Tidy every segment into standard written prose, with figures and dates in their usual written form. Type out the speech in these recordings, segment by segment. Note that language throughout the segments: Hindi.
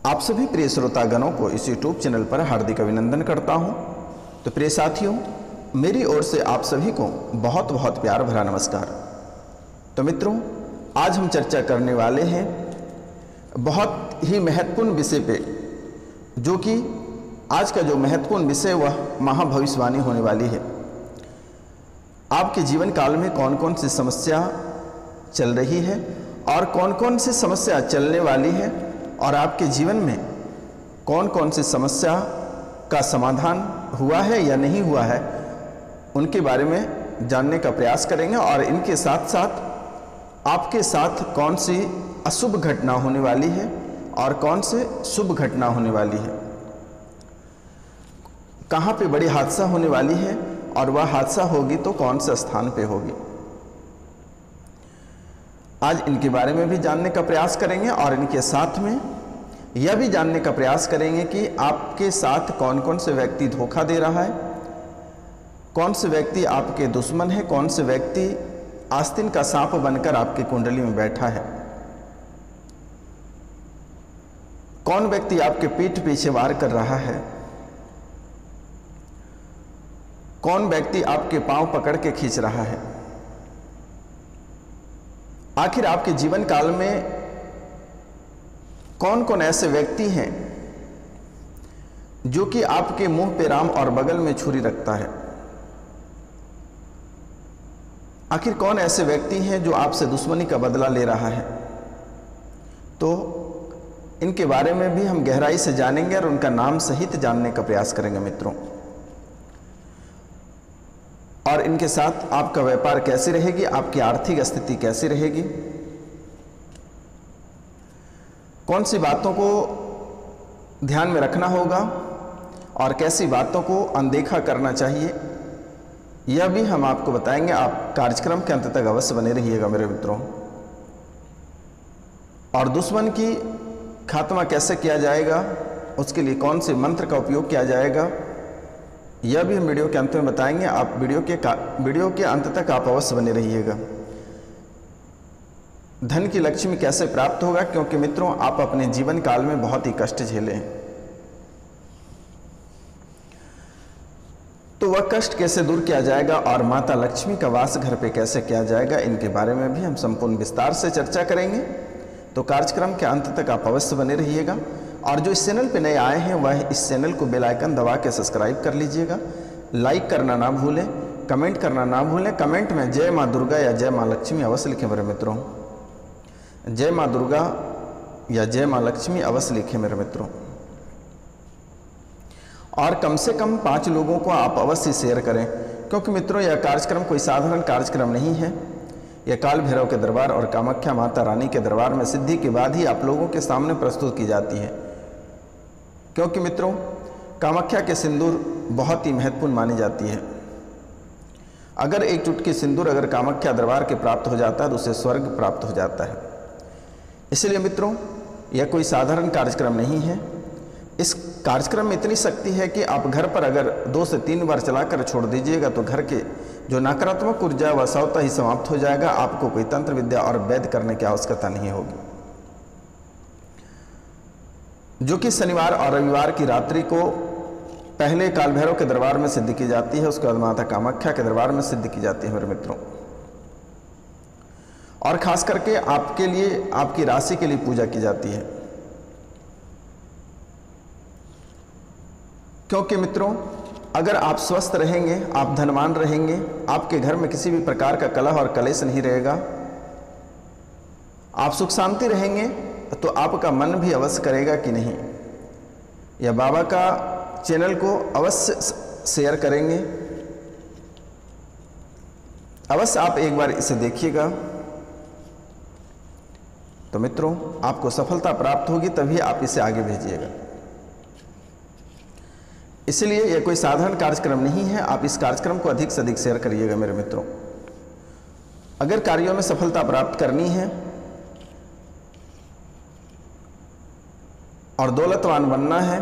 आप सभी प्रिय श्रोतागणों को इस YouTube चैनल पर हार्दिक अभिनंदन करता हूं। तो प्रिय साथियों, मेरी ओर से आप सभी को बहुत बहुत प्यार भरा नमस्कार। तो मित्रों, आज हम चर्चा करने वाले हैं बहुत ही महत्वपूर्ण विषय पे, जो कि आज का जो महत्वपूर्ण विषय वह महाभविष्यवाणी होने वाली है। आपके जीवन काल में कौन कौन सी समस्या चल रही है और कौन कौन सी समस्या चलने वाली है, और आपके जीवन में कौन कौन सी समस्या का समाधान हुआ है या नहीं हुआ है, उनके बारे में जानने का प्रयास करेंगे। और इनके साथ साथ आपके साथ कौन सी अशुभ घटना होने वाली है और कौन से शुभ घटना होने वाली है, कहाँ पे बड़ी हादसा होने वाली है और वह हादसा होगी तो कौन से स्थान पे होगी। आज इनके बारे में भी जानने का प्रयास करेंगे और इनके साथ में यह भी जानने का प्रयास करेंगे कि आपके साथ कौन कौन से व्यक्ति धोखा दे रहा है, कौन से व्यक्ति आपके दुश्मन है, कौन से व्यक्ति आस्तीन का सांप बनकर आपकी कुंडली में बैठा है, कौन व्यक्ति आपके पीठ पीछे वार कर रहा है, कौन व्यक्ति आपके पांव पकड़ के खींच रहा है। आखिर आपके जीवन काल में कौन कौन ऐसे व्यक्ति हैं जो कि आपके मुंह पे राम और बगल में छुरी रखता है। आखिर कौन ऐसे व्यक्ति हैं जो आपसे दुश्मनी का बदला ले रहा है। तो इनके बारे में भी हम गहराई से जानेंगे और उनका नाम सहित जानने का प्रयास करेंगे मित्रों। और इनके साथ आपका व्यापार कैसी रहेगी, आपकी आर्थिक स्थिति कैसी रहेगी, कौन सी बातों को ध्यान में रखना होगा और कैसी बातों को अनदेखा करना चाहिए, यह भी हम आपको बताएंगे। आप कार्यक्रम के अंत तक अवश्य बने रहिएगा मेरे मित्रों। और दुश्मन की खात्मा कैसे किया जाएगा, उसके लिए कौन से मंत्र का उपयोग किया जाएगा, यह भी हम वीडियो के अंत में बताएंगे। आप वीडियो के अंत तक आप अवश्य बने रहिएगा। धन की लक्ष्मी कैसे प्राप्त होगा, क्योंकि मित्रों आप अपने जीवन काल में बहुत ही कष्ट झेले हैं, तो वह कष्ट कैसे दूर किया जाएगा और माता लक्ष्मी का वास घर पे कैसे किया जाएगा, इनके बारे में भी हम संपूर्ण विस्तार से चर्चा करेंगे। तो कार्यक्रम के अंत तक आप अवश्य बने रहिएगा। और जो इस चैनल पे नए आए हैं वह इस चैनल को बेल आइकन दबा के सब्सक्राइब कर लीजिएगा। लाइक करना ना भूलें, कमेंट करना ना भूलें। कमेंट में जय माँ दुर्गा या जय माँ लक्ष्मी अवश्य लिखें मेरे मित्रों। जय माँ दुर्गा या जय माँ लक्ष्मी अवश्य लिखें मेरे मित्रों। और कम से कम 5 लोगों को आप अवश्य शेयर करें, क्योंकि मित्रों यह कार्यक्रम कोई साधारण कार्यक्रम नहीं है। यह काल भैरव के दरबार और कामाख्या माता रानी के दरबार में सिद्धि के बाद ही आप लोगों के सामने प्रस्तुत की जाती है। क्योंकि मित्रों कामाख्या के सिंदूर बहुत ही महत्वपूर्ण मानी जाती है। अगर एक चुटकी सिंदूर अगर कामाख्या दरबार के प्राप्त हो जाता है तो उसे स्वर्ग प्राप्त हो जाता है। इसलिए मित्रों यह कोई साधारण कार्यक्रम नहीं है। इस कार्यक्रम में इतनी शक्ति है कि आप घर पर अगर 2 से 3 बार चलाकर छोड़ दीजिएगा तो घर के जो नकारात्मक ऊर्जा वह स्वतः ही समाप्त हो जाएगा। आपको कोई तंत्र विद्या और वैद्य करने की आवश्यकता नहीं होगी। जो कि शनिवार और रविवार की रात्रि को पहले काल भैरव के दरबार में सिद्ध की जाती है, उसके बाद माता कामाख्या के दरबार में सिद्ध की जाती है मेरे मित्रों। और खास करके आपके लिए, आपकी राशि के लिए पूजा की जाती है। क्योंकि मित्रों अगर आप स्वस्थ रहेंगे, आप धनवान रहेंगे, आपके घर में किसी भी प्रकार का कलह और कलेश नहीं रहेगा, आप सुख शांति रहेंगे, तो आपका मन भी अवश्य करेगा कि नहीं या बाबा का चैनल को अवश्य शेयर करेंगे। अवश्य आप एक बार इसे देखिएगा, तो मित्रों आपको सफलता प्राप्त होगी, तभी आप इसे आगे भेजिएगा। इसलिए यह कोई साधारण कार्यक्रम नहीं है। आप इस कार्यक्रम को अधिक से अधिक शेयर करिएगा मेरे मित्रों। अगर कार्यों में सफलता प्राप्त करनी है और दौलतवान बनना है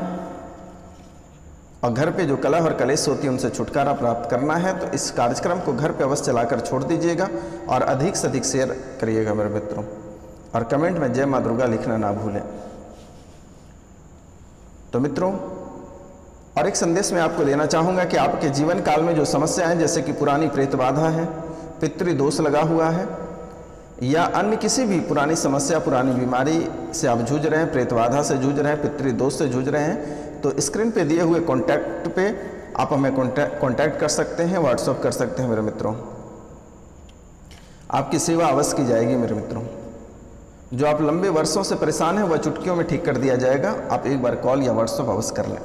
और घर पे जो कलह और कलेश होती है उनसे छुटकारा प्राप्त करना है, तो इस कार्यक्रम को घर पे अवश्य चलाकर छोड़ दीजिएगा और अधिक से अधिक शेयर करिएगा मेरे मित्रों। और कमेंट में जय माँ दुर्गा लिखना ना भूलें। तो मित्रों, और एक संदेश मैं आपको देना चाहूँगा कि आपके जीवन काल में जो समस्याएं, जैसे कि पुरानी प्रेत बाधा है, पितृदोष लगा हुआ है, या अन्य किसी भी पुरानी समस्या, पुरानी बीमारी से आप जूझ रहे हैं, प्रेत बाधा से जूझ रहे हैं, पितृदोष से जूझ रहे हैं, तो स्क्रीन पे दिए हुए कॉन्टैक्ट पे आप हमें कॉन्टैक्ट कर सकते हैं, व्हाट्सअप कर सकते हैं मेरे मित्रों। आपकी सेवा अवश्य की जाएगी मेरे मित्रों। जो आप लंबे वर्षों से परेशान हैं वह चुटकियों में ठीक कर दिया जाएगा। आप एक बार कॉल या व्हाट्सअप अवश्य कर लें।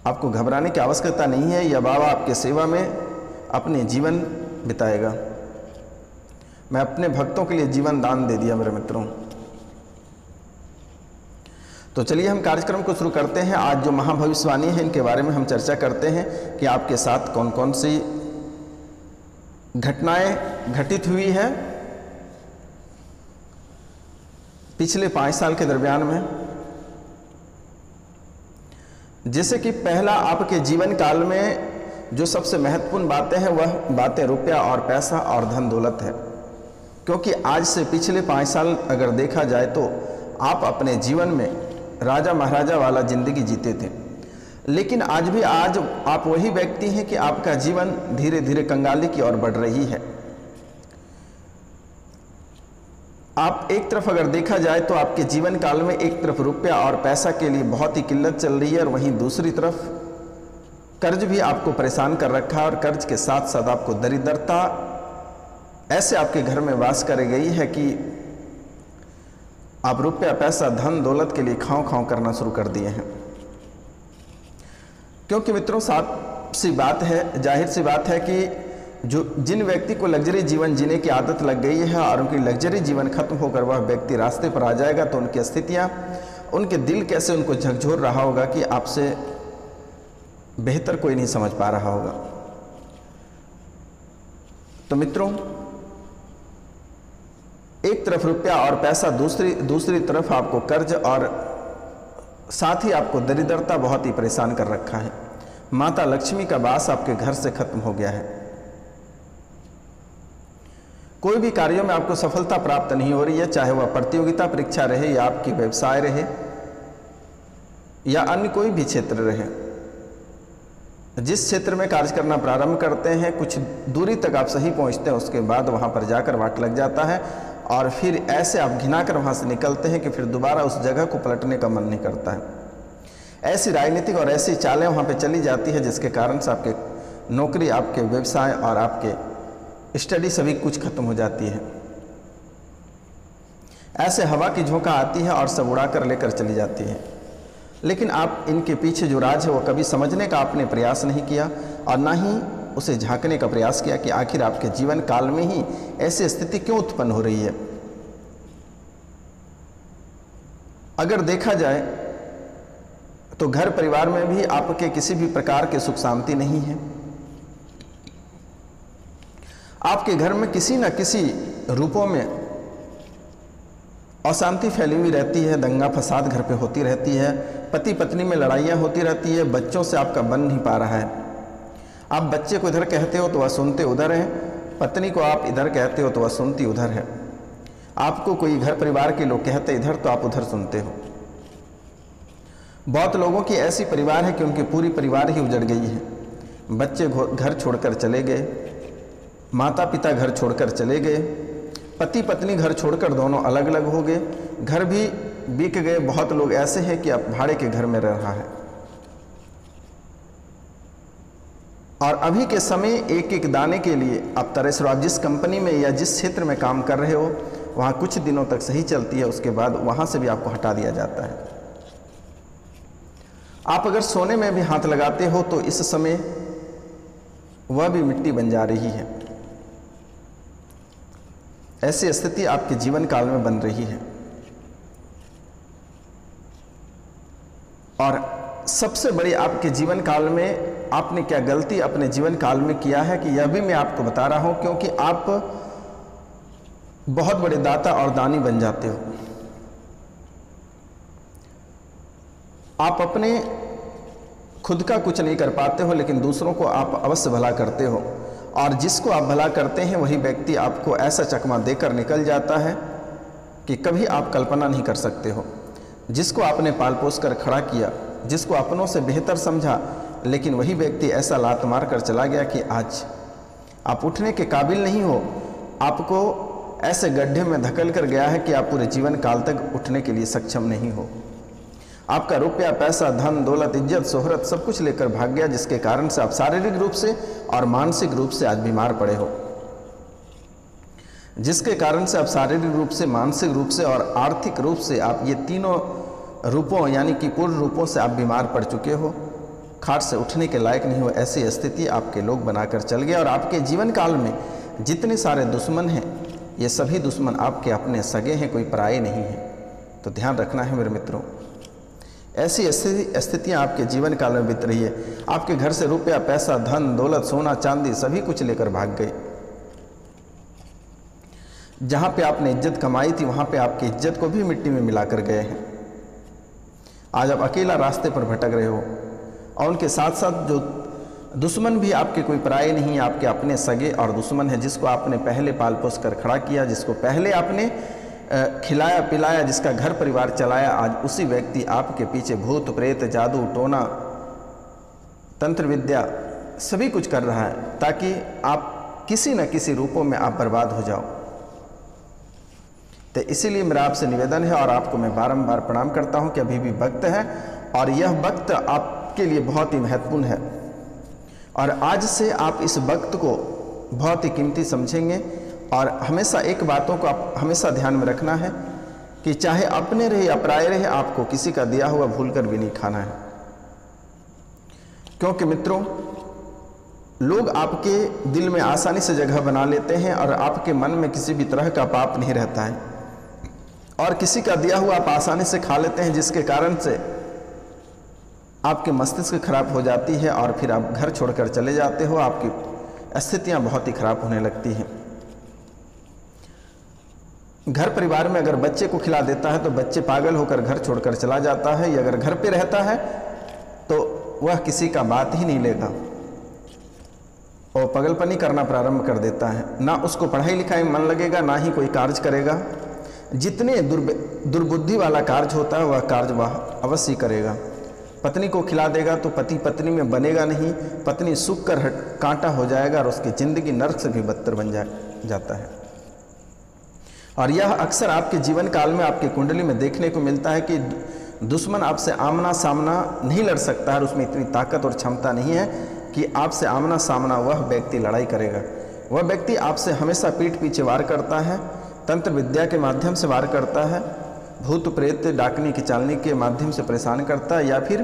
आपको घबराने की आवश्यकता नहीं है। यह बाबा आपके सेवा में अपने जीवन बिताएगा। मैं अपने भक्तों के लिए जीवन दान दे दिया मेरे मित्रों। तो चलिए हम कार्यक्रम को शुरू करते हैं। आज जो महाभविष्यवाणी है इनके बारे में हम चर्चा करते हैं कि आपके साथ कौन कौन सी घटनाएं घटित हुई है पिछले 5 साल के दरमियान में। जैसे कि पहला, आपके जीवन काल में जो सबसे महत्वपूर्ण बातें हैं वह बातें रुपया और पैसा और धन दौलत है। क्योंकि आज से पिछले 5 साल अगर देखा जाए तो आप अपने जीवन में राजा महाराजा वाला जिंदगी जीते थे, लेकिन आज आप वही व्यक्ति हैं कि आपका जीवन धीरे धीरे कंगाली की ओर बढ़ रही है। आप एक तरफ अगर देखा जाए तो आपके जीवन काल में एक तरफ रुपया और पैसा के लिए बहुत ही किल्लत चल रही है, और वहीं दूसरी तरफ कर्ज भी आपको परेशान कर रखा है, और कर्ज के साथ साथ आपको दरिद्रता ऐसे आपके घर में वास कर गई है कि आप रुपया पैसा धन दौलत के लिए खाओ खाओ करना शुरू कर दिए हैं। क्योंकि मित्रों, साफ सी बात है, जाहिर सी बात है कि जिन व्यक्ति को लग्जरी जीवन जीने की आदत लग गई है और उनकी लग्जरी जीवन खत्म होकर वह व्यक्ति रास्ते पर आ जाएगा, तो उनकी स्थितियां, उनके दिल कैसे उनको झकझोर रहा होगा कि आपसे बेहतर कोई नहीं समझ पा रहा होगा। तो मित्रों, एक तरफ रुपया और पैसा, दूसरी तरफ आपको कर्ज, और साथ ही आपको दरिद्रता बहुत ही परेशान कर रखा है। माता लक्ष्मी का वास आपके घर से खत्म हो गया है। कोई भी कार्यों में आपको सफलता प्राप्त नहीं हो रही है, चाहे वह प्रतियोगिता परीक्षा रहे या आपकी व्यवसाय रहे या अन्य कोई भी क्षेत्र रहे। जिस क्षेत्र में कार्य करना प्रारंभ करते हैं, कुछ दूरी तक आप सही पहुंचते हैं, उसके बाद वहां पर जाकर वाट लग जाता है, और फिर ऐसे आप घिना कर वहाँ से निकलते हैं कि फिर दोबारा उस जगह को पलटने का मन नहीं करता है। ऐसी राजनीतिक और ऐसी चालें वहाँ पे चली जाती है जिसके कारण से आपके नौकरी, आपके व्यवसाय और आपके स्टडी सभी कुछ खत्म हो जाती है। ऐसे हवा की झोंका आती है और सब उड़ा कर लेकर चली जाती है, लेकिन आप इनके पीछे जो राज है वो कभी समझने का आपने प्रयास नहीं किया, और ना ही उसे झांकने का प्रयास किया कि आखिर आपके जीवन काल में ही ऐसी स्थिति क्यों उत्पन्न हो रही है। अगर देखा जाए तो घर परिवार में भी आपके किसी भी प्रकार के सुख शांति नहीं है। आपके घर में किसी न किसी रूपों में अशांति फैली हुई रहती है, दंगा फसाद घर पे होती रहती है, पति पत्नी में लड़ाइयाँ होती रहती है, बच्चों से आपका बन नहीं पा रहा है। आप बच्चे को इधर कहते हो तो वह सुनते उधर है, पत्नी को आप इधर कहते हो तो वह सुनती उधर है, आपको कोई घर परिवार के लोग कहते इधर तो आप उधर सुनते हो। बहुत लोगों की ऐसी परिवार है कि उनकी पूरी परिवार ही उजड़ गई है। बच्चे घर छोड़कर चले गए, माता पिता घर छोड़कर चले गए, पति पत्नी घर छोड़कर दोनों अलग अलग हो गए, घर भी बिक गए। बहुत लोग ऐसे हैं कि अब भाड़े के घर में रह रहा है। और अभी के समय एक एक दाने के लिए आप तरस रहे हो। आप जिस कंपनी में या जिस क्षेत्र में काम कर रहे हो वहाँ कुछ दिनों तक सही चलती है, उसके बाद वहाँ से भी आपको हटा दिया जाता है। आप अगर सोने में भी हाथ लगाते हो तो इस समय वह भी मिट्टी बन जा रही है। ऐसी स्थिति आपके जीवन काल में बन रही है। और सबसे बड़ी आपके जीवन काल में आपने क्या गलती अपने जीवन काल में किया है कि यह भी मैं आपको बता रहा हूं, क्योंकि आप बहुत बड़े दाता और दानी बन जाते हो। आप अपने खुद का कुछ नहीं कर पाते हो, लेकिन दूसरों को आप अवश्य भला करते हो, और जिसको आप भला करते हैं वही व्यक्ति आपको ऐसा चकमा देकर निकल जाता है कि कभी आप कल्पना नहीं कर सकते हो। जिसको आपने पाल पोस कर खड़ा किया, जिसको अपनों से बेहतर समझा, लेकिन वही व्यक्ति ऐसा लात मार कर चला गया कि आज आप उठने के काबिल नहीं हो। आपको ऐसे गड्ढे में धकेल कर गया है कि आप पूरे जीवन काल तक उठने के लिए सक्षम नहीं हो। आपका रुपया, पैसा, धन, दौलत, इज्जत, शोहरत सब कुछ लेकर भाग गया, जिसके कारण से आप शारीरिक रूप से और मानसिक रूप से आज बीमार पड़े हो, जिसके कारण से आप शारीरिक रूप से, मानसिक रूप से और आर्थिक रूप से आप ये तीनों रूपों यानी कि पूर्ण रूपों से आप बीमार पड़ चुके हो, खाट से उठने के लायक नहीं हो। ऐसी स्थिति आपके लोग बनाकर चल गए और आपके जीवन काल में जितने सारे दुश्मन हैं, ये सभी दुश्मन आपके अपने सगे हैं, कोई पराये नहीं हैं। तो ध्यान रखना है मेरे मित्रों, ऐसी स्थितियाँ आपके जीवन काल में बीत रही है। आपके घर से रुपया, पैसा, धन, दौलत, सोना, चांदी सभी कुछ लेकर भाग गए। जहाँ पे आपने इज्जत कमाई थी, वहाँ पे आपकी इज्जत को भी मिट्टी में मिलाकर गए हैं। आज आप अकेला रास्ते पर भटक रहे हो और उनके साथ साथ जो दुश्मन भी आपके कोई पराये नहीं, आपके अपने सगे और दुश्मन है, जिसको आपने पहले पाल पोस कर खड़ा किया, जिसको पहले आपने खिलाया पिलाया, जिसका घर परिवार चलाया, आज उसी व्यक्ति आपके पीछे भूत प्रेत, जादू टोना, तंत्र विद्या सभी कुछ कर रहा है, ताकि आप किसी न किसी रूपों में आप बर्बाद हो जाओ। तो इसीलिए मेरा आपसे निवेदन है और आपको मैं बारंबार प्रणाम करता हूं कि अभी भी वक्त है और यह वक्त आपके लिए बहुत ही महत्वपूर्ण है और आज से आप इस वक्त को बहुत ही कीमती समझेंगे। और हमेशा एक बातों को आप हमेशा ध्यान में रखना है कि चाहे अपने रहे या पराये रहे, आपको किसी का दिया हुआ भूलकर भी नहीं खाना है। क्योंकि मित्रों, लोग आपके दिल में आसानी से जगह बना लेते हैं और आपके मन में किसी भी तरह का पाप नहीं रहता है और किसी का दिया हुआ आप आसानी से खा लेते हैं, जिसके कारण से आपके मस्तिष्क खराब हो जाती है और फिर आप घर छोड़कर चले जाते हो। आपकी स्थितियां बहुत ही खराब होने लगती हैं। घर परिवार में अगर बच्चे को खिला देता है तो बच्चे पागल होकर घर छोड़कर चला जाता है, या अगर घर पे रहता है तो वह किसी का बात ही नहीं लेगा और पागलपनी करना प्रारंभ कर देता है। ना उसको पढ़ाई लिखाई में मन लगेगा, ना ही कोई कार्य करेगा। जितने दुर्बुद्धि वाला कार्य होता है वह कार्य वह अवश्य करेगा। पत्नी को खिला देगा तो पति पत्नी में बनेगा नहीं, पत्नी सूख कर कांटा हो जाएगा और उसकी ज़िंदगी नर्क से भी बदतर बन जाता है। और यह अक्सर आपके जीवन काल में आपकी कुंडली में देखने को मिलता है कि दुश्मन आपसे आमना सामना नहीं लड़ सकता है, उसमें इतनी ताकत और क्षमता नहीं है कि आपसे आमना सामना वह व्यक्ति लड़ाई करेगा। वह व्यक्ति आपसे हमेशा पीठ पीछे वार करता है, तंत्र विद्या के माध्यम से वार करता है, भूत प्रेत डाकनी की चालनी के माध्यम से परेशान करता है, या फिर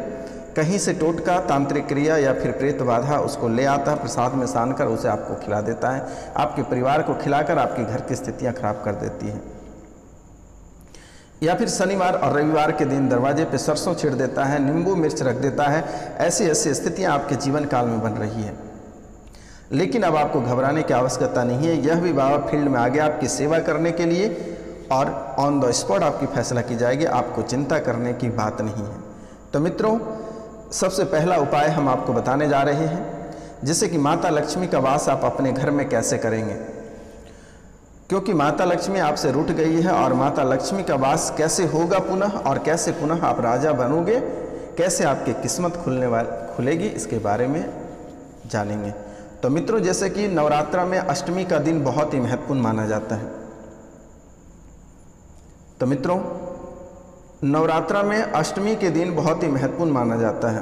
कहीं से टोटका तांत्रिक क्रिया या फिर प्रेत बाधा उसको ले आता है, प्रसाद में सान कर उसे आपको खिला देता है, आपके परिवार को खिलाकर आपके घर की स्थितियां खराब कर देती हैं। या फिर शनिवार और रविवार के दिन दरवाजे पे सरसों छीड़ देता है, नींबू मिर्च रख देता है। ऐसी स्थितियां आपके जीवन काल में बन रही है। लेकिन अब आपको घबराने की आवश्यकता नहीं है। यह भी बाबा फील्ड में आ गया आपकी सेवा करने के लिए और ऑन द स्पॉट आपकी फैसला की जाएगी, आपको चिंता करने की बात नहीं है। तो मित्रों, सबसे पहला उपाय हम आपको बताने जा रहे हैं, जैसे कि माता लक्ष्मी का वास आप अपने घर में कैसे करेंगे, क्योंकि माता लक्ष्मी आपसे रूठ गई है और माता लक्ष्मी का वास कैसे होगा पुनः, और कैसे पुनः आप राजा बनोगे, कैसे आपकी किस्मत खुलेगी, इसके बारे में जानेंगे। तो मित्रों, जैसे कि नवरात्रा में अष्टमी का दिन बहुत ही महत्वपूर्ण माना जाता है। तो मित्रों, नवरात्रा में अष्टमी के दिन बहुत ही महत्वपूर्ण माना जाता है।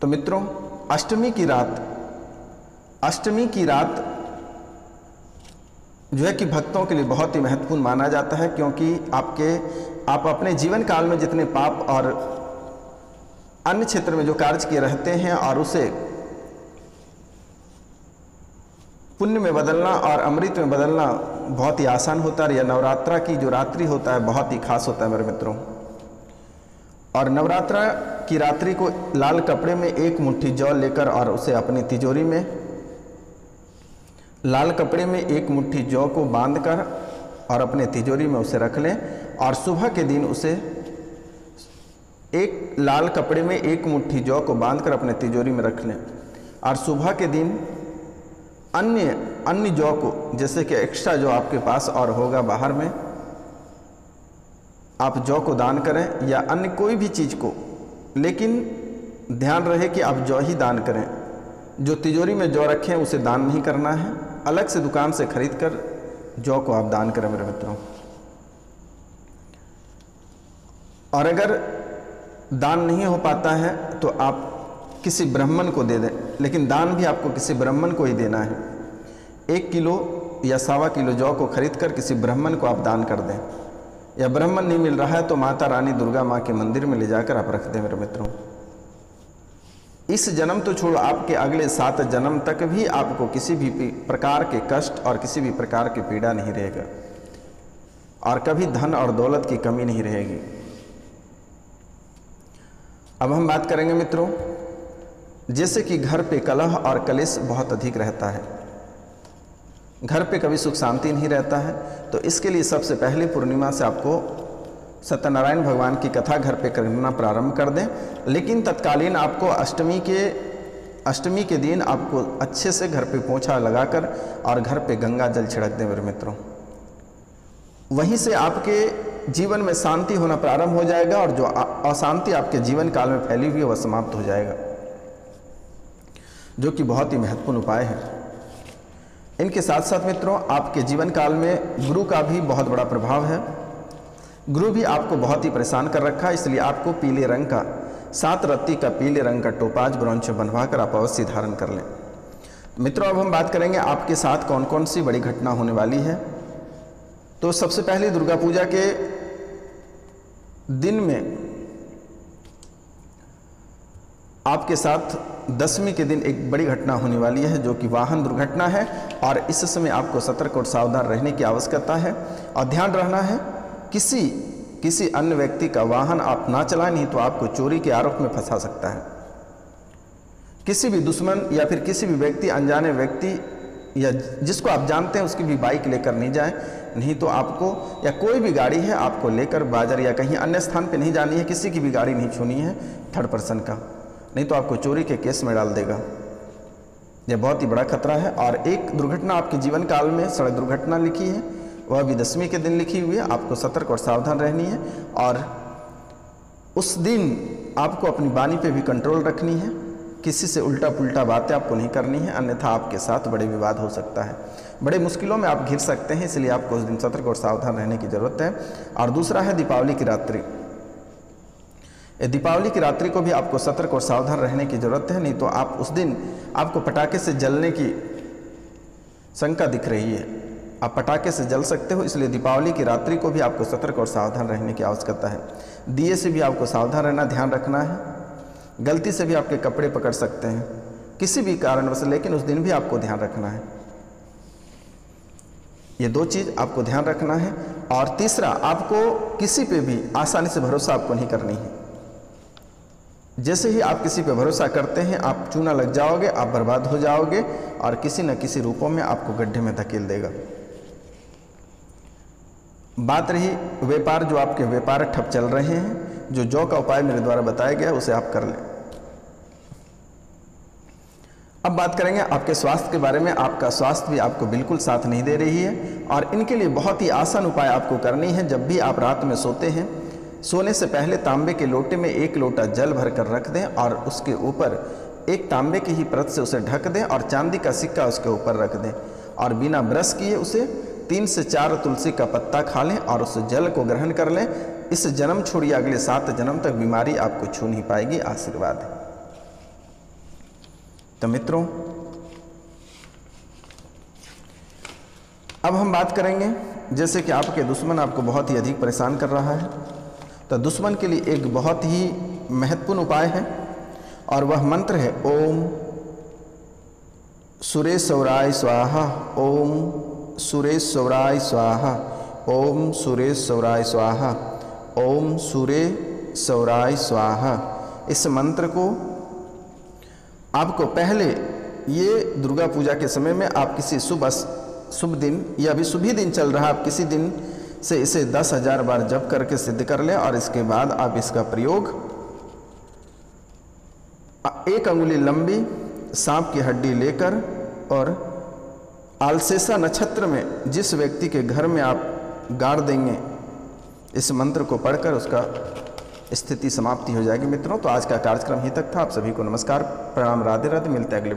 तो मित्रों, अष्टमी की रात जो है कि भक्तों के लिए बहुत ही महत्वपूर्ण माना जाता है, क्योंकि आप अपने जीवन काल में जितने पाप और अन्य क्षेत्र में जो कार्य किए रहते हैं और उसे पुण्य में बदलना और अमृत में बदलना बहुत ही आसान होता है। यह नवरात्रा की जो रात्रि होता है बहुत ही खास होता है मेरे मित्रों। और नवरात्रा की रात्रि को लाल कपड़े में एक मुट्ठी जौ लेकर और उसे अपनी तिजोरी में, लाल कपड़े में एक मुट्ठी जौ को बांधकर और अपने तिजोरी में उसे रख लें, और सुबह के दिन उसे एक लाल कपड़े में एक मुट्ठी जौ को बांधकर अपने तिजोरी में रख लें, और सुबह के दिन अन्य जौ को, जैसे कि एक्स्ट्रा जो आपके पास और होगा बाहर में, आप जौ को दान करें या अन्य कोई भी चीज़ को, लेकिन ध्यान रहे कि आप जौ ही दान करें। जो तिजोरी में जौ रखें उसे दान नहीं करना है, अलग से दुकान से खरीद कर जौ को आप दान करें मेरे मित्रों। और अगर दान नहीं हो पाता है तो आप किसी ब्राह्मण को दे दें, लेकिन दान भी आपको किसी ब्राह्मण को ही देना है। 1 किलो या 1.25 किलो जौ को खरीद कर किसी ब्राह्मण को आप दान कर दें, या ब्राह्मण नहीं मिल रहा है तो माता रानी दुर्गा माँ के मंदिर में ले जाकर आप रख दें मेरे मित्रों। इस जन्म तो छोड़ो, आपके अगले 7 जन्म तक भी आपको किसी भी प्रकार के कष्ट और किसी भी प्रकार की पीड़ा नहीं रहेगा, और कभी धन और दौलत की कमी नहीं रहेगी। अब हम बात करेंगे मित्रों, जैसे कि घर पे कलह और कलेश बहुत अधिक रहता है, घर पे कभी सुख शांति नहीं रहता है, तो इसके लिए सबसे पहले पूर्णिमा से आपको सत्यनारायण भगवान की कथा घर पे करना प्रारंभ कर दें। लेकिन तत्कालीन आपको अष्टमी के दिन आपको अच्छे से घर पे पोछा लगाकर और घर पे गंगा जल छिड़क दें मेरे मित्रों। वहीं से आपके जीवन में शांति होना प्रारंभ हो जाएगा, और जो अशांति आपके जीवन काल में फैली हुई है वह समाप्त हो जाएगा, जो कि बहुत ही महत्वपूर्ण उपाय है। इनके साथ साथ मित्रों, आपके जीवन काल में गुरु का भी बहुत बड़ा प्रभाव है। गुरु भी आपको बहुत ही परेशान कर रखा है, इसलिए आपको पीले रंग का 7 रत्ती का पीले रंग का टोपाज ब्रोंच बनवा कर आप अवश्य धारण कर लें। मित्रों, अब हम बात करेंगे आपके साथ कौन कौन सी बड़ी घटना होने वाली है। तो सबसे पहले दुर्गा पूजा के दिन में आपके साथ दशमी के दिन एक बड़ी घटना होने वाली है, जो कि वाहन दुर्घटना है, और इस समय आपको सतर्क और सावधान रहने की आवश्यकता है। और ध्यान रखना है, किसी अन्य व्यक्ति का वाहन आप ना चलाएं, नहीं तो आपको चोरी के आरोप में फंसा सकता है। किसी भी दुश्मन या फिर किसी भी व्यक्ति, अनजाने व्यक्ति या जिसको आप जानते हैं उसकी भी बाइक लेकर नहीं जाएं, नहीं तो आपको, या कोई भी गाड़ी है आपको लेकर बाजार या कहीं अन्य स्थान पे नहीं जानी है, किसी की भी गाड़ी नहीं छूनी है थर्ड पर्सन का, नहीं तो आपको चोरी के केस में डाल देगा। यह बहुत ही बड़ा खतरा है। और एक दुर्घटना आपके जीवन काल में सड़क दुर्घटना लिखी है, वह भी दशमी के दिन लिखी हुई है। आपको सतर्क और सावधान रहनी है, और उस दिन आपको अपनी वाणी पे भी कंट्रोल रखनी है। किसी से उल्टा पुल्टा बातें आपको नहीं करनी है, अन्यथा आपके साथ बड़े विवाद हो सकता है, बड़े मुश्किलों में आप घिर सकते हैं, इसलिए आपको उस दिन सतर्क और सावधान रहने की ज़रूरत है। और दूसरा है दीपावली की रात्रि। दीपावली की रात्रि को भी आपको सतर्क और सावधान रहने की ज़रूरत है, नहीं तो आप उस दिन आपको पटाखे से जलने की शंका दिख रही है, आप पटाखे से जल सकते हो, इसलिए दीपावली की रात्रि को भी आपको सतर्क और सावधान रहने की आवश्यकता है। दिए से भी आपको सावधान रहना, ध्यान रखना है। गलती से भी आपके कपड़े पकड़ सकते हैं किसी भी कारणवश, लेकिन उस दिन भी आपको ध्यान रखना है। ये 2 चीज़ आपको ध्यान रखना है। और तीसरा, आपको किसी पे भी आसानी से भरोसा आपको नहीं करनी है। जैसे ही आप किसी पे भरोसा करते हैं, आप चूना लग जाओगे, आप बर्बाद हो जाओगे, और किसी न किसी रूपों में आपको गड्ढे में धकेल देगा। बात रही व्यापार, जो आपके व्यापार ठप चल रहे हैं, जो जौ का उपाय मेरे द्वारा बताया गया उसे आप कर लें। अब बात करेंगे आपके स्वास्थ्य के बारे में। आपका स्वास्थ्य भी आपको बिल्कुल साथ नहीं दे रही है, और इनके लिए बहुत ही आसान उपाय आपको करनी है। जब भी आप रात में सोते हैं, सोने से पहले तांबे के लोटे में 1 लोटा जल भर कर रख दें, और उसके ऊपर एक तांबे की ही परत से उसे ढक दें, और चांदी का सिक्का उसके ऊपर रख दें, और बिना ब्रश किए उसे 3 से 4 तुलसी का पत्ता खा लें, और उस जल को ग्रहण कर लें। इस जन्म छोड़िए अगले 7 जन्म तक बीमारी आपको छू नहीं पाएगी। आशीर्वाद है। तो मित्रों, अब हम बात करेंगे, जैसे कि आपके दुश्मन आपको बहुत ही अधिक परेशान कर रहा है, तो दुश्मन के लिए एक बहुत ही महत्वपूर्ण उपाय है, और वह मंत्र है ओम सुरेश्वराय स्वाहा, ओम सुरेश्वराय स्वाहा, ओम सुरेश्वराय स्वाहा, ओम सुरेश्वराय स्वाहा। इस मंत्र को आपको पहले, ये दुर्गा पूजा के समय में आप किसी शुभ दिन, या अभी शुभ ही दिन चल रहा है, आप किसी दिन से इसे 10,000 बार जप करके सिद्ध कर लें, और इसके बाद आप इसका प्रयोग 1 अंगुली लंबी सांप की हड्डी लेकर, और आलसेसा नक्षत्र में जिस व्यक्ति के घर में आप गाड़ देंगे इस मंत्र को पढ़कर उसका स्थिति समाप्ति हो जाएगी। मित्रों, तो आज का कार्यक्रम यहीं तक था। आप सभी को नमस्कार, प्रणाम, राधे राधे। मिलते हैं अगले